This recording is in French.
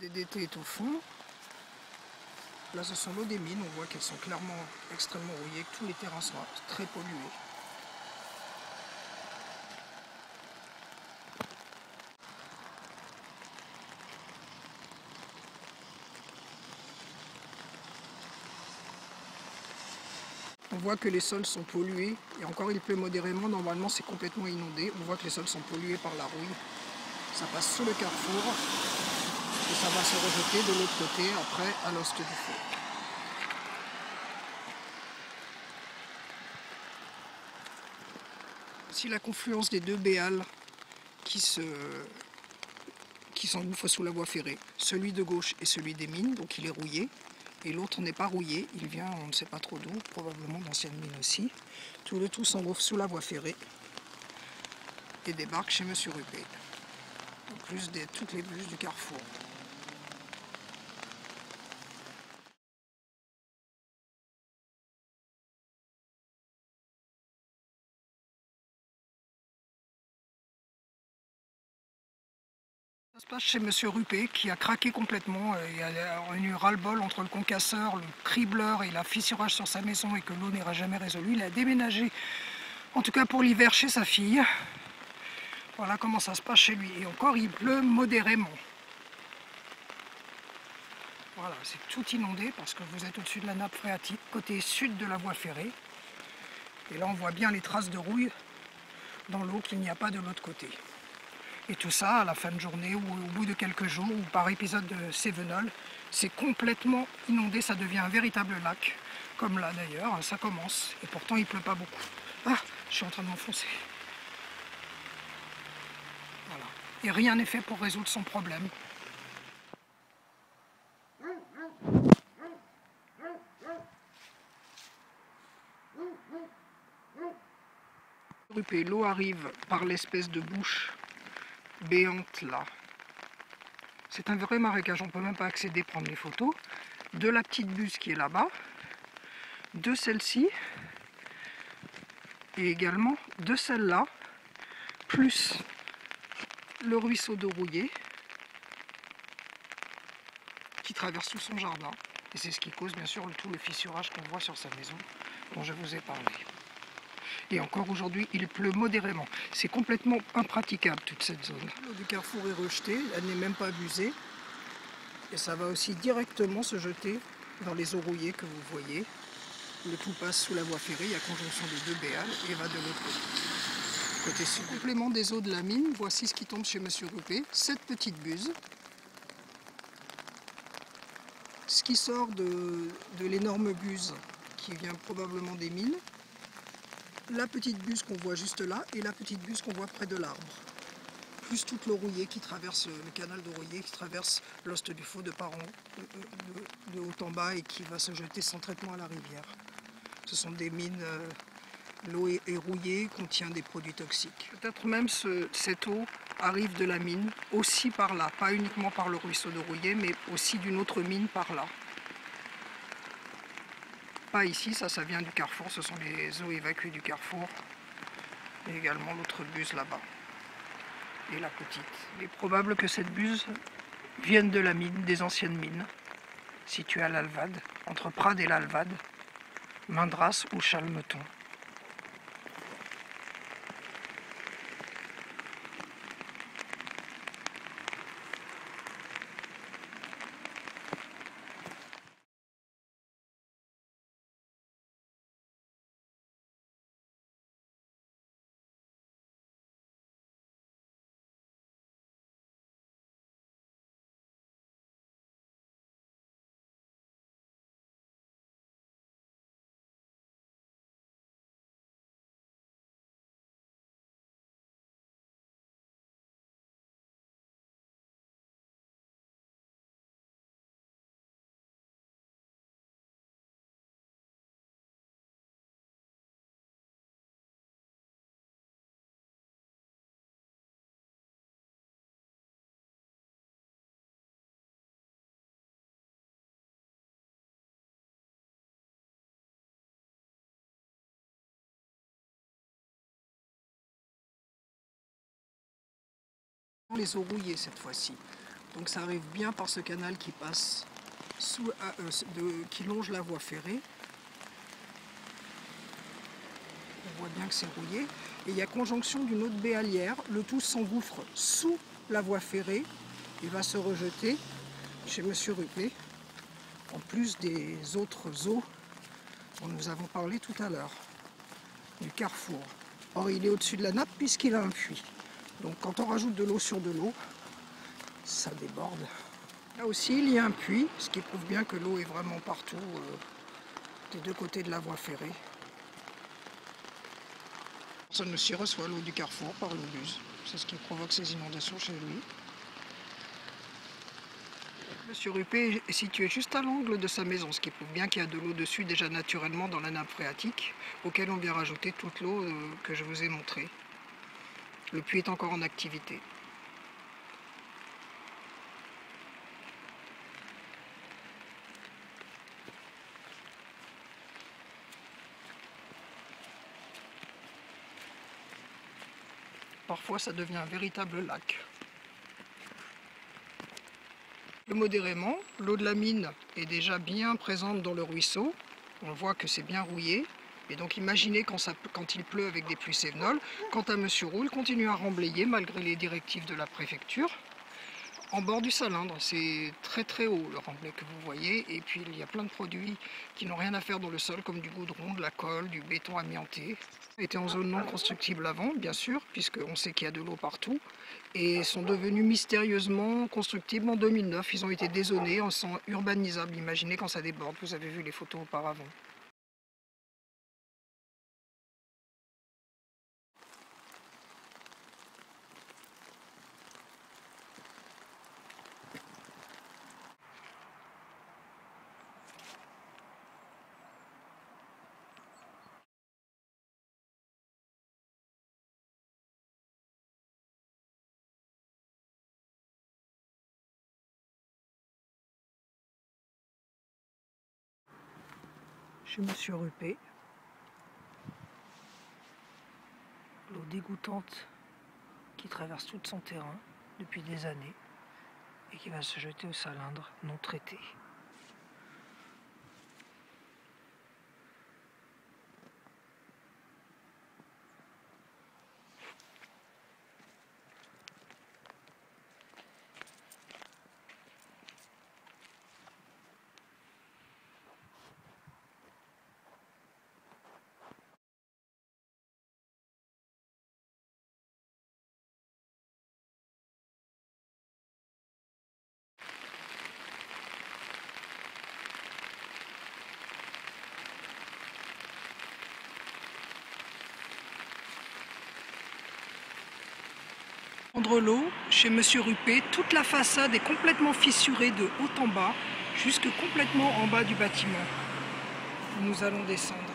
DDT est au fond. Là, ce sont l'eau des mines. On voit qu'elles sont clairement extrêmement rouillées, que tous les terrains sont très pollués. On voit que les sols sont pollués, et encore il pleut modérément, normalement c'est complètement inondé. On voit que les sols sont pollués par la rouille. Ça passe sous le carrefour, et ça va se rejeter de l'autre côté, après, à l'Ost du Faux. Voici la confluence des deux béals qui s'engouffrent sous la voie ferrée. Celui de gauche est celui des mines, donc il est rouillé. Et l'autre n'est pas rouillé, il vient on ne sait pas trop d'où, probablement d'anciennes mines aussi. Tout le tout s'engouffre sous la voie ferrée et débarque chez Monsieur Ruppé, en plus de toutes les bus du carrefour. Ça se passe chez Monsieur Ruppé qui a craqué complètement, il a eu ras-le-bol entre le concasseur, le cribleur et la fissurage sur sa maison et que l'eau n'ira jamais résolue. Il a déménagé, en tout cas pour l'hiver, chez sa fille. Voilà comment ça se passe chez lui. Et encore, il pleut modérément. Voilà, c'est tout inondé parce que vous êtes au-dessus de la nappe phréatique, côté sud de la voie ferrée. Et là, on voit bien les traces de rouille dans l'eau qu'il n'y a pas de l'autre côté. Et tout ça, à la fin de journée ou au bout de quelques jours, ou par épisode de Cévenol, c'est complètement inondé, ça devient un véritable lac. Comme là d'ailleurs, ça commence. Et pourtant, il ne pleut pas beaucoup. Ah, je suis en train de m'enfoncer. Voilà. Et rien n'est fait pour résoudre son problème. L'eau arrive par l'espèce de bouche béante là. C'est un vrai marécage, on ne peut même pas accéder, prendre les photos. De la petite buse qui est là-bas, de celle-ci, et également de celle-là, plus le ruisseau de Rouillé qui traverse tout son jardin. Et c'est ce qui cause bien sûr tout le fissurage qu'on voit sur sa maison dont je vous ai parlé. Et encore aujourd'hui, il pleut modérément. C'est complètement impraticable toute cette zone. L'eau du carrefour est rejetée, elle n'est même pas abusée. Et ça va aussi directement se jeter dans les eaux rouillées que vous voyez. Le tout passe sous la voie ferrée, il y a conjonction des deux béals et va de l'autre côté. Côté sud. Complément des eaux de la mine, voici ce qui tombe chez Monsieur Ruppé, cette petite buse. Ce qui sort de l'énorme buse qui vient probablement des mines. La petite buse qu'on voit juste là et la petite buse qu'on voit près de l'arbre. Plus toute l'eau rouillée qui traverse le canal de Rouillé, qui traverse l'Ost du Faux de part de haut en bas et qui va se jeter sans traitement à la rivière. Ce sont des mines, l'eau est rouillée, contient des produits toxiques. Peut-être même cette eau arrive de la mine, aussi par là, pas uniquement par le ruisseau de Rouillé, mais aussi d'une autre mine par là. Pas ici, ça vient du carrefour, ce sont les eaux évacuées du carrefour. Et également l'autre buse là-bas. Et la petite. Il est probable que cette buse vienne de la mine, des anciennes mines, situées à l'Alvade, entre Prades et l'Alvade, Mindras ou Chalmeton. Les eaux rouillées cette fois-ci. Donc ça arrive bien par ce canal qui passe qui longe la voie ferrée. On voit bien que c'est rouillé. Et il y a conjonction d'une autre baie halière. Le tout s'engouffre sous la voie ferrée et va se rejeter chez Monsieur Ruppé, en plus des autres eaux dont nous avons parlé tout à l'heure, du carrefour. Or, il est au-dessus de la nappe puisqu'il a un puits. Donc quand on rajoute de l'eau sur de l'eau, ça déborde. Là aussi, il y a un puits, ce qui prouve bien que l'eau est vraiment partout, des deux côtés de la voie ferrée. Personne aussi reçoit l'eau du carrefour par le bus. C'est ce qui provoque ces inondations chez lui. Monsieur Ruppé est situé juste à l'angle de sa maison, ce qui prouve bien qu'il y a de l'eau dessus déjà naturellement dans la nappe phréatique, auquel on vient rajouter toute l'eau que je vous ai montrée. Le puits est encore en activité. Parfois, ça devient un véritable lac. Modérément, l'eau de la mine est déjà bien présente dans le ruisseau. On voit que c'est bien rouillé. Et donc imaginez quand il pleut avec des pluies cévenoles, quand un monsieur roule, continue à remblayer malgré les directives de la préfecture. En bord du Salindre, c'est très très haut le remblai que vous voyez. Et puis il y a plein de produits qui n'ont rien à faire dans le sol, comme du goudron, de la colle, du béton amianté. Étaient en zone non constructible avant, bien sûr, puisqu'on sait qu'il y a de l'eau partout, et sont devenus mystérieusement constructibles en 2009. Ils ont été dézonés, en sont urbanisables. Imaginez quand ça déborde, vous avez vu les photos auparavant. Chez Monsieur Ruppé, l'eau dégoûtante qui traverse tout son terrain depuis des années et qui va se jeter au Salindre non traité. Prendre l'eau, chez Monsieur Ruppé, toute la façade est complètement fissurée de haut en bas, jusque complètement en bas du bâtiment. Nous allons descendre.